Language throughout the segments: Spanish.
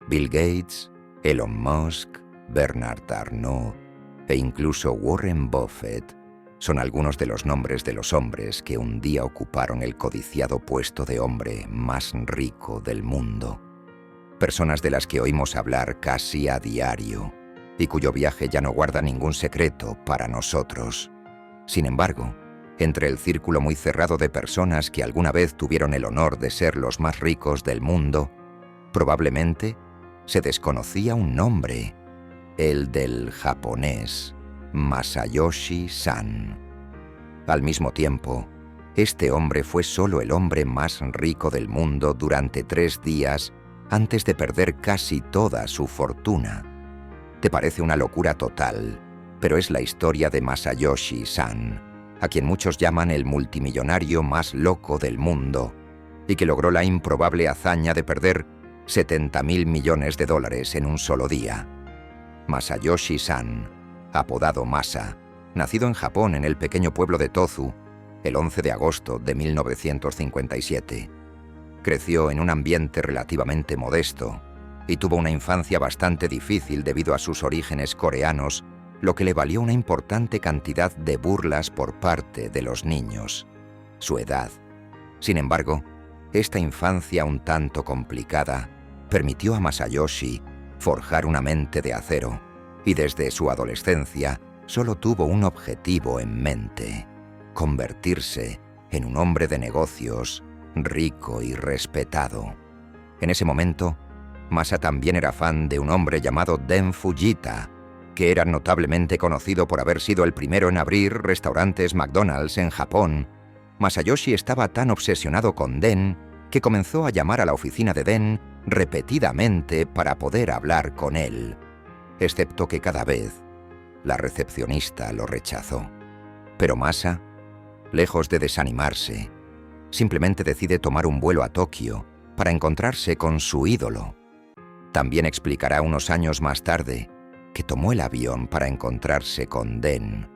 Bill Gates, Elon Musk, Bernard Arnault e incluso Warren Buffett son algunos de los nombres de los hombres que un día ocuparon el codiciado puesto de hombre más rico del mundo. Personas de las que oímos hablar casi a diario y cuyo viaje ya no guarda ningún secreto para nosotros. Sin embargo, entre el círculo muy cerrado de personas que alguna vez tuvieron el honor de ser los más ricos del mundo, probablemente se desconocía un nombre, el del japonés Masayoshi Son. Al mismo tiempo, este hombre fue solo el hombre más rico del mundo durante 3 días antes de perder casi toda su fortuna. Te parece una locura total, pero es la historia de Masayoshi Son, a quien muchos llaman el multimillonario más loco del mundo, y que logró la improbable hazaña de perder $70.000 millones en un solo día. Masayoshi Son, apodado Masa, nacido en Japón en el pequeño pueblo de Tozu, el 11 de agosto de 1957. Creció en un ambiente relativamente modesto y tuvo una infancia bastante difícil debido a sus orígenes coreanos, lo que le valió una importante cantidad de burlas por parte de los niños. Su edad. Sin embargo, esta infancia un tanto complicada permitió a Masayoshi forjar una mente de acero, y desde su adolescencia solo tuvo un objetivo en mente: convertirse en un hombre de negocios rico y respetado. En ese momento, Masa también era fan de un hombre llamado Den Fujita, que era notablemente conocido por haber sido el primero en abrir restaurantes McDonald's en Japón. Masayoshi estaba tan obsesionado con Den que comenzó a llamar a la oficina de Den repetidamente para poder hablar con él, excepto que cada vez la recepcionista lo rechazó. Pero Masa, lejos de desanimarse, simplemente decide tomar un vuelo a Tokio para encontrarse con su ídolo. También explicará unos años más tarde que tomó el avión para encontrarse con Den,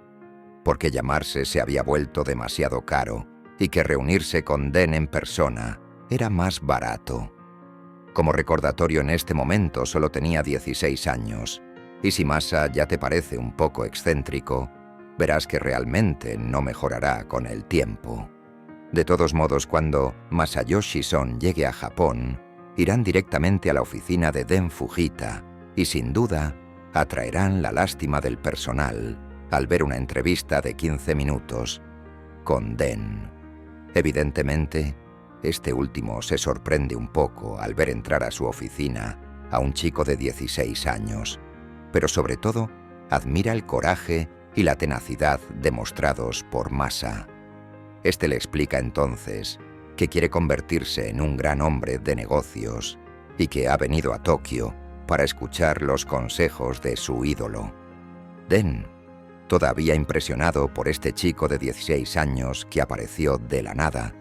porque llamarse se había vuelto demasiado caro y que reunirse con Den en persona era más barato. Como recordatorio, en este momento solo tenía 16 años, y si Masa ya te parece un poco excéntrico, verás que realmente no mejorará con el tiempo. De todos modos, cuando Masayoshi Son llegue a Japón, irán directamente a la oficina de Den Fujita y sin duda atraerán la lástima del personal al ver una entrevista de 15 minutos con Den. Evidentemente, este último se sorprende un poco al ver entrar a su oficina a un chico de 16 años, pero sobre todo admira el coraje y la tenacidad demostrados por Masa. Este le explica entonces que quiere convertirse en un gran hombre de negocios y que ha venido a Tokio para escuchar los consejos de su ídolo. Den, todavía impresionado por este chico de 16 años que apareció de la nada,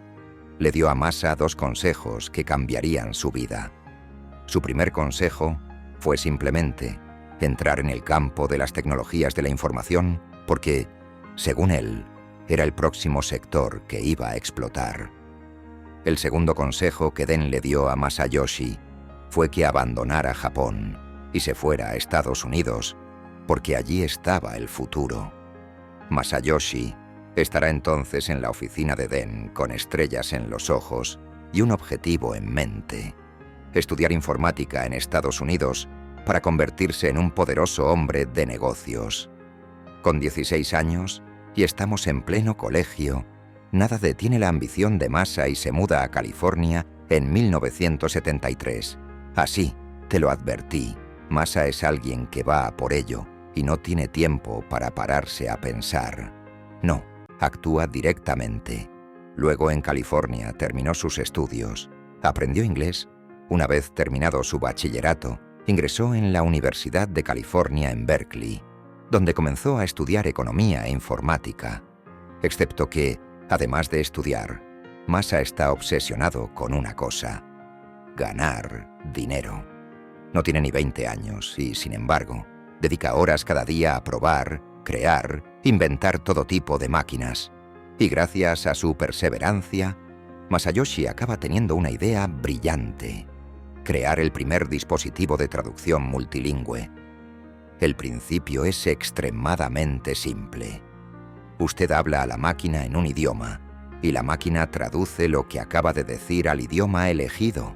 le dio a Masa 2 consejos que cambiarían su vida. Su primer consejo fue simplemente entrar en el campo de las tecnologías de la información porque, según él, era el próximo sector que iba a explotar. El segundo consejo que Den le dio a Masayoshi fue que abandonara Japón y se fuera a Estados Unidos, porque allí estaba el futuro. Masayoshi estará entonces en la oficina de Den con estrellas en los ojos y un objetivo en mente: estudiar informática en Estados Unidos para convertirse en un poderoso hombre de negocios. Con 16 años, y estamos en pleno colegio, nada detiene la ambición de Masa y se muda a California en 1973. Así, te lo advertí, Masa es alguien que va a por ello y no tiene tiempo para pararse a pensar. No, actúa directamente. Luego en California terminó sus estudios, aprendió inglés. Una vez terminado su bachillerato, ingresó en la Universidad de California en Berkeley, donde comenzó a estudiar economía e informática. Excepto que, además de estudiar, Masa está obsesionado con una cosa: ganar dinero. No tiene ni 20 años y, sin embargo, dedica horas cada día a probar, crear, inventar todo tipo de máquinas. Y gracias a su perseverancia, Masayoshi acaba teniendo una idea brillante: crear el primer dispositivo de traducción multilingüe. El principio es extremadamente simple. Usted habla a la máquina en un idioma y la máquina traduce lo que acaba de decir al idioma elegido.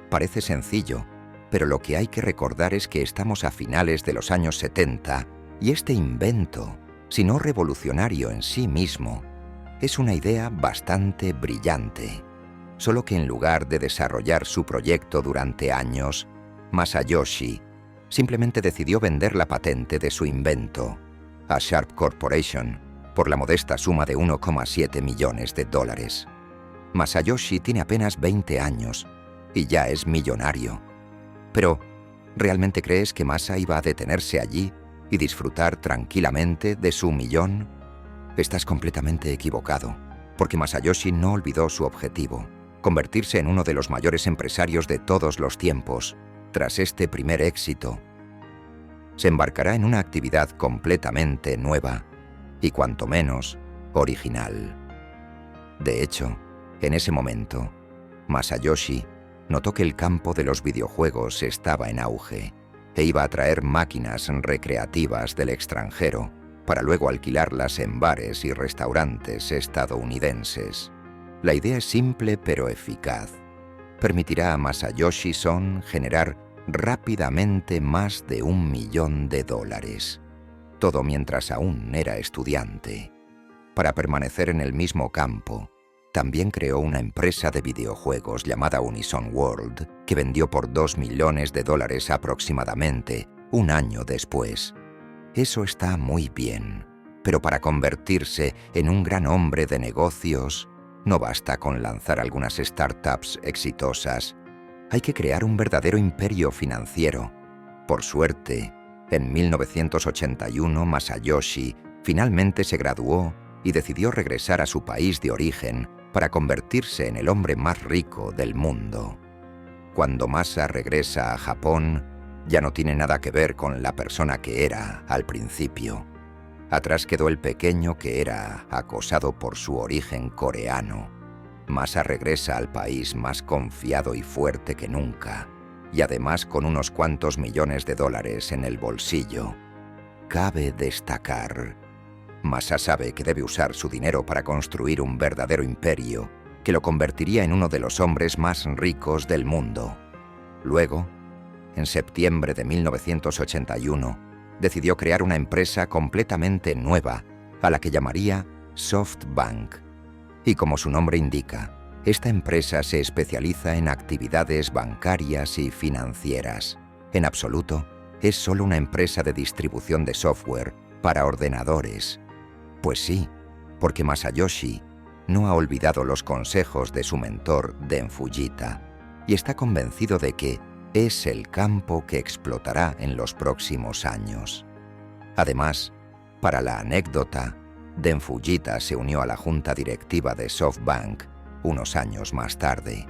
Parece sencillo, pero lo que hay que recordar es que estamos a finales de los años 70 y este invento, si no revolucionario en sí mismo, es una idea bastante brillante. Solo que en lugar de desarrollar su proyecto durante años, Masayoshi simplemente decidió vender la patente de su invento a Sharp Corporation por la modesta suma de $1,7 millones. Masayoshi tiene apenas 20 años y ya es millonario. Pero, ¿realmente crees que Masa iba a detenerse allí y disfrutar tranquilamente de su millón? Estás completamente equivocado, porque Masayoshi no olvidó su objetivo: convertirse en uno de los mayores empresarios de todos los tiempos. Tras este primer éxito, se embarcará en una actividad completamente nueva y cuanto menos original. De hecho, en ese momento, Masayoshi notó que el campo de los videojuegos estaba en auge e iba a traer máquinas recreativas del extranjero para luego alquilarlas en bares y restaurantes estadounidenses. La idea es simple pero eficaz. Permitirá a Masayoshi Son generar rápidamente más de $1 millón. Todo mientras aún era estudiante. Para permanecer en el mismo campo, también creó una empresa de videojuegos llamada Unison World, que vendió por $2 millones aproximadamente, un año después. Eso está muy bien, pero para convertirse en un gran hombre de negocios, no basta con lanzar algunas startups exitosas. Hay que crear un verdadero imperio financiero. Por suerte, en 1981 Masayoshi finalmente se graduó y decidió regresar a su país de origen para convertirse en el hombre más rico del mundo. Cuando Masa regresa a Japón, ya no tiene nada que ver con la persona que era al principio. Atrás quedó el pequeño que era acosado por su origen coreano. Masa regresa al país más confiado y fuerte que nunca, y además con unos cuantos millones de dólares en el bolsillo. Cabe destacar, Masa sabe que debe usar su dinero para construir un verdadero imperio que lo convertiría en uno de los hombres más ricos del mundo. Luego, en septiembre de 1981, decidió crear una empresa completamente nueva, a la que llamaría SoftBank. Y como su nombre indica, esta empresa se especializa en actividades bancarias y financieras. En absoluto, es solo una empresa de distribución de software para ordenadores. Pues sí, porque Masayoshi no ha olvidado los consejos de su mentor Den Fujita y está convencido de que es el campo que explotará en los próximos años. Además, para la anécdota, Den Fujita se unió a la junta directiva de SoftBank unos años más tarde,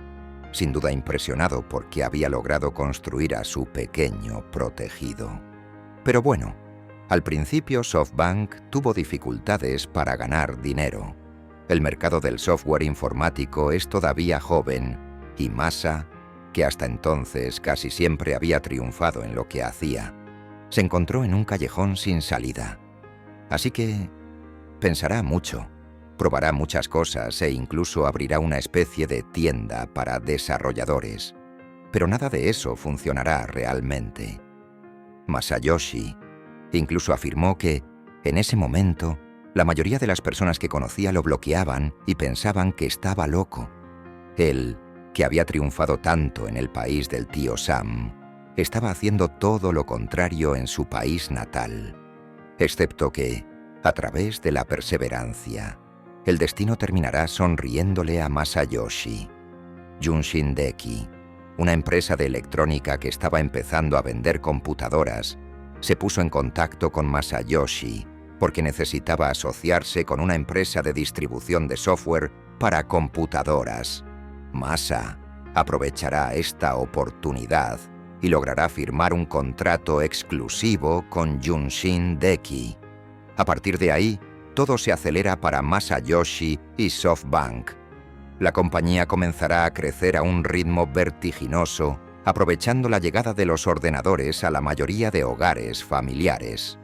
sin duda impresionado porque había logrado construir a su pequeño protegido. Pero bueno, al principio SoftBank tuvo dificultades para ganar dinero. El mercado del software informático es todavía joven y Masa, que hasta entonces casi siempre había triunfado en lo que hacía, se encontró en un callejón sin salida. Así que pensará mucho, probará muchas cosas e incluso abrirá una especie de tienda para desarrolladores. Pero nada de eso funcionará realmente. Masayoshi incluso afirmó que, en ese momento, la mayoría de las personas que conocía lo bloqueaban y pensaban que estaba loco. Él, que había triunfado tanto en el país del tío Sam, estaba haciendo todo lo contrario en su país natal. Excepto que, a través de la perseverancia, el destino terminará sonriéndole a Masayoshi. Junshin Deki, una empresa de electrónica que estaba empezando a vender computadoras, se puso en contacto con Masayoshi porque necesitaba asociarse con una empresa de distribución de software para computadoras. Masa aprovechará esta oportunidad y logrará firmar un contrato exclusivo con Junshin Deki. A partir de ahí, todo se acelera para Masayoshi y SoftBank. La compañía comenzará a crecer a un ritmo vertiginoso aprovechando la llegada de los ordenadores a la mayoría de hogares familiares.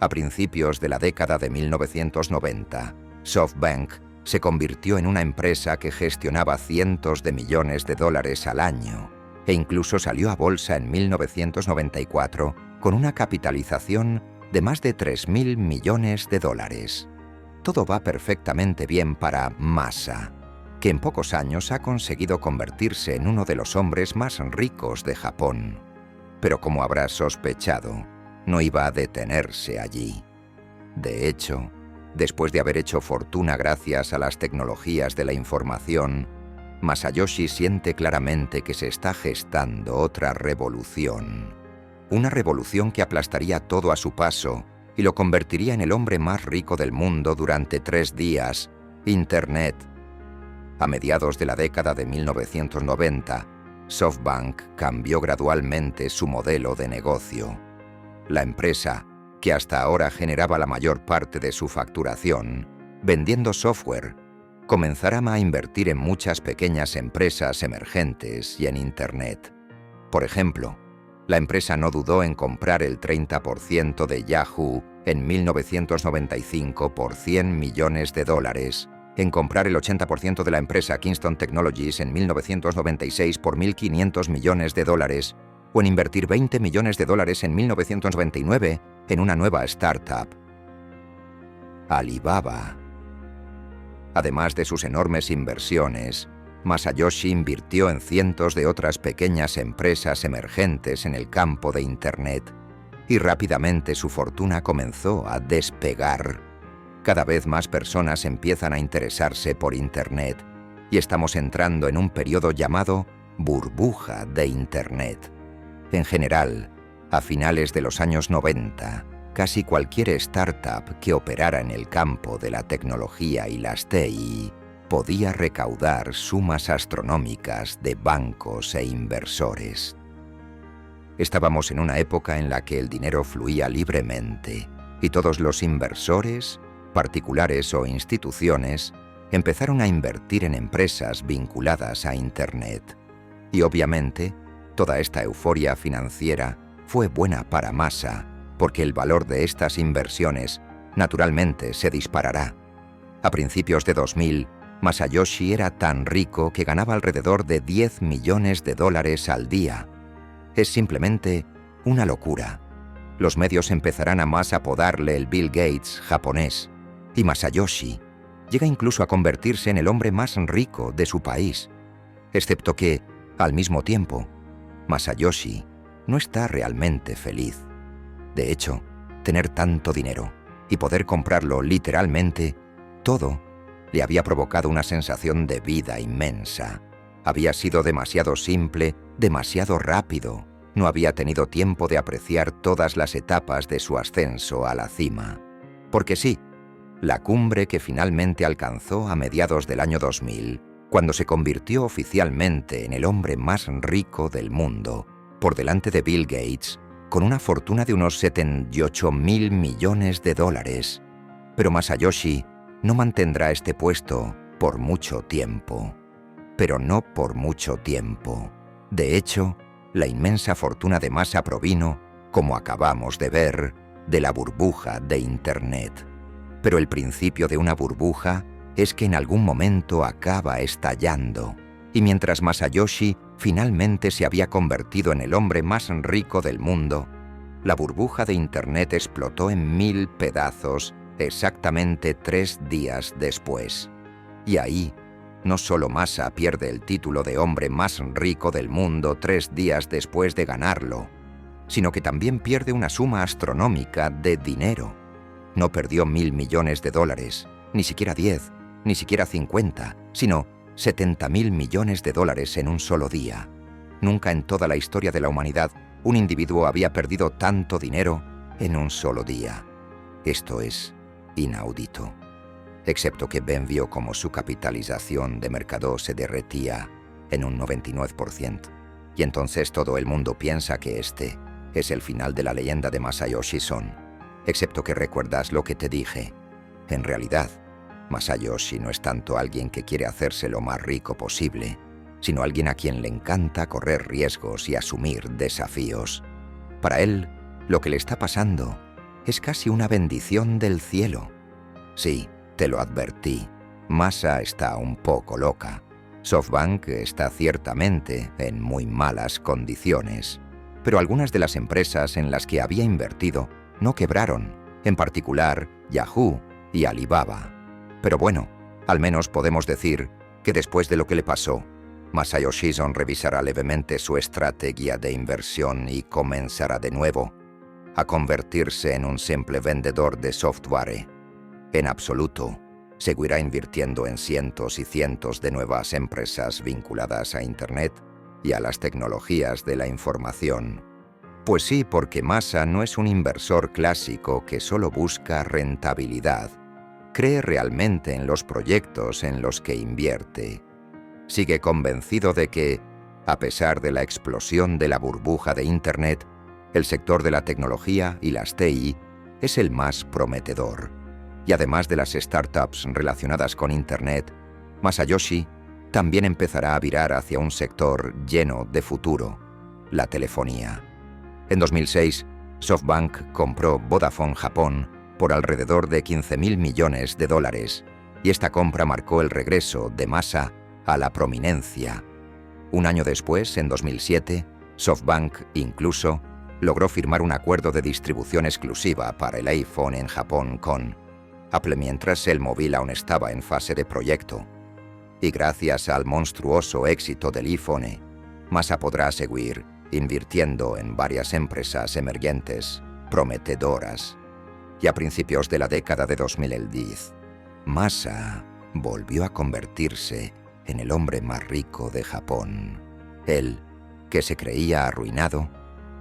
A principios de la década de 1990, SoftBank se convirtió en una empresa que gestionaba cientos de millones de dólares al año e incluso salió a bolsa en 1994 con una capitalización de más de 3.000 millones de dólares. Todo va perfectamente bien para Masa, que en pocos años ha conseguido convertirse en uno de los hombres más ricos de Japón. Pero como habrás sospechado, no iba a detenerse allí. De hecho, después de haber hecho fortuna gracias a las tecnologías de la información, Masayoshi siente claramente que se está gestando otra revolución. Una revolución que aplastaría todo a su paso y lo convertiría en el hombre más rico del mundo durante 3 días: Internet. A mediados de la década de 1990, SoftBank cambió gradualmente su modelo de negocio. La empresa, que hasta ahora generaba la mayor parte de su facturación vendiendo software, comenzará a invertir en muchas pequeñas empresas emergentes y en Internet. Por ejemplo, la empresa no dudó en comprar el 30% de Yahoo en 1995 por $100 millones, en comprar el 80% de la empresa Kingston Technologies en 1996 por $1.500 millones, o en invertir $20 millones en 1999 en una nueva startup, Alibaba. Además de sus enormes inversiones, Masayoshi invirtió en cientos de otras pequeñas empresas emergentes en el campo de Internet, y rápidamente su fortuna comenzó a despegar. Cada vez más personas empiezan a interesarse por Internet, y estamos entrando en un periodo llamado burbuja de Internet. En general, a finales de los años 90, casi cualquier startup que operara en el campo de la tecnología y las TI podía recaudar sumas astronómicas de bancos e inversores. Estábamos en una época en la que el dinero fluía libremente y todos los inversores, particulares o instituciones, empezaron a invertir en empresas vinculadas a Internet. Y obviamente, toda esta euforia financiera fue buena para Masa, porque el valor de estas inversiones naturalmente se disparará. A principios de 2000, Masayoshi era tan rico que ganaba alrededor de $10 millones al día. Es simplemente una locura. Los medios empezarán a más apodarle el Bill Gates japonés, y Masayoshi llega incluso a convertirse en el hombre más rico de su país. Excepto que, al mismo tiempo, Masayoshi no está realmente feliz. De hecho, tener tanto dinero y poder comprarlo literalmente todo le había provocado una sensación de vida inmensa. Había sido demasiado simple, demasiado rápido. No había tenido tiempo de apreciar todas las etapas de su ascenso a la cima. Porque sí, la cumbre que finalmente alcanzó a mediados del año 2000, cuando se convirtió oficialmente en el hombre más rico del mundo, por delante de Bill Gates, con una fortuna de unos $78.000 millones. Pero Masayoshi no mantendrá este puesto por mucho tiempo. Pero no por mucho tiempo. De hecho, la inmensa fortuna de Masa provino, como acabamos de ver, de la burbuja de Internet. Pero el principio de una burbuja es que en algún momento acaba estallando. Y mientras Masayoshi finalmente se había convertido en el hombre más rico del mundo, la burbuja de Internet explotó en 1000 pedazos exactamente 3 días después. Y ahí, no solo Masa pierde el título de hombre más rico del mundo 3 días después de ganarlo, sino que también pierde una suma astronómica de dinero. No perdió $1.000 millones, ni siquiera 10, ni siquiera 50, sino $70.000 millones en un solo día. Nunca en toda la historia de la humanidad un individuo había perdido tanto dinero en un solo día. Esto es inaudito. Excepto que Ben vio como su capitalización de mercado se derretía en un 99%. Y entonces todo el mundo piensa que este es el final de la leyenda de Masayoshi Son. Excepto que recuerdas lo que te dije. En realidad, Masayoshi no es tanto alguien que quiere hacerse lo más rico posible. sino alguien a quien le encanta correr riesgos y asumir desafíos. Para él, lo que le está pasando es casi una bendición del cielo. Sí, te lo advertí, Masa está un poco loca. SoftBank está ciertamente en muy malas condiciones, pero algunas de las empresas en las que había invertido no quebraron, en particular Yahoo y Alibaba. Pero bueno, al menos podemos decir que después de lo que le pasó, Masayoshi Son revisará levemente su estrategia de inversión y comenzará de nuevo a convertirse en un simple vendedor de software. En absoluto, seguirá invirtiendo en cientos y cientos de nuevas empresas vinculadas a Internet y a las tecnologías de la información. Pues sí, porque Masa no es un inversor clásico que solo busca rentabilidad. Cree realmente en los proyectos en los que invierte. Sigue convencido de que, a pesar de la explosión de la burbuja de Internet, el sector de la tecnología y las TI es el más prometedor. Y además de las startups relacionadas con Internet, Masayoshi también empezará a virar hacia un sector lleno de futuro, la telefonía. En 2006, SoftBank compró Vodafone Japón por alrededor de $15.000 millones, y esta compra marcó el regreso de Masa a la prominencia. Un año después, en 2007, SoftBank incluso logró firmar un acuerdo de distribución exclusiva para el iPhone en Japón con Apple mientras el móvil aún estaba en fase de proyecto. Y gracias al monstruoso éxito del iPhone, Masa podrá seguir invirtiendo en varias empresas emergentes, prometedoras. Y a principios de la década de 2010, Masa volvió a convertirse en el hombre más rico de Japón. Él, que se creía arruinado,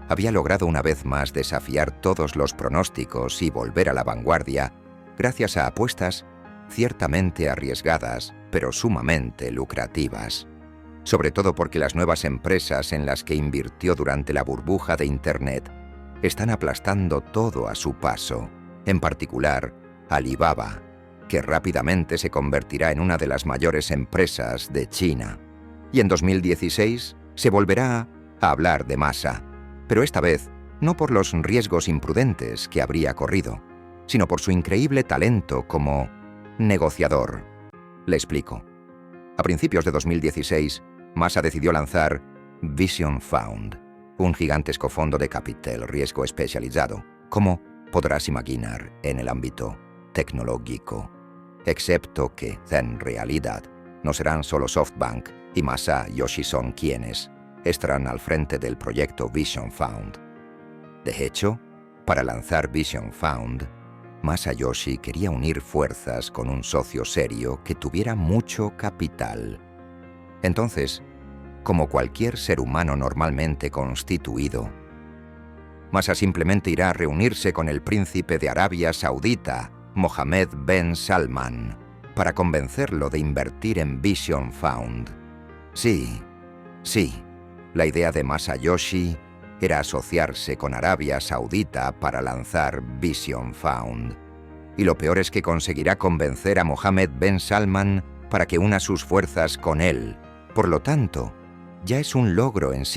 había logrado una vez más desafiar todos los pronósticos y volver a la vanguardia gracias a apuestas ciertamente arriesgadas, pero sumamente lucrativas. Sobre todo porque las nuevas empresas en las que invirtió durante la burbuja de Internet están aplastando todo a su paso, en particular Alibaba, que rápidamente se convertirá en una de las mayores empresas de China. Y en 2016 se volverá a hablar de Masa, pero esta vez no por los riesgos imprudentes que habría corrido, sino por su increíble talento como negociador. Le explico. A principios de 2016, Masa decidió lanzar Vision Fund, un gigantesco fondo de capital riesgo especializado, como podrás imaginar en el ámbito tecnológico. Excepto que, en realidad, no serán solo SoftBank y Masayoshi Son quienes estarán al frente del proyecto Vision Fund. De hecho, para lanzar Vision Fund, Masayoshi quería unir fuerzas con un socio serio que tuviera mucho capital. Entonces, como cualquier ser humano normalmente constituido, Masa simplemente irá a reunirse con el príncipe de Arabia Saudita, Mohammed Ben Salman, para convencerlo de invertir en Vision Fund. Sí, la idea de Masayoshi era asociarse con Arabia Saudita para lanzar Vision Fund. Y lo peor es que conseguirá convencer a Mohammed Ben Salman para que una sus fuerzas con él. Por lo tanto, ya es un logro en sí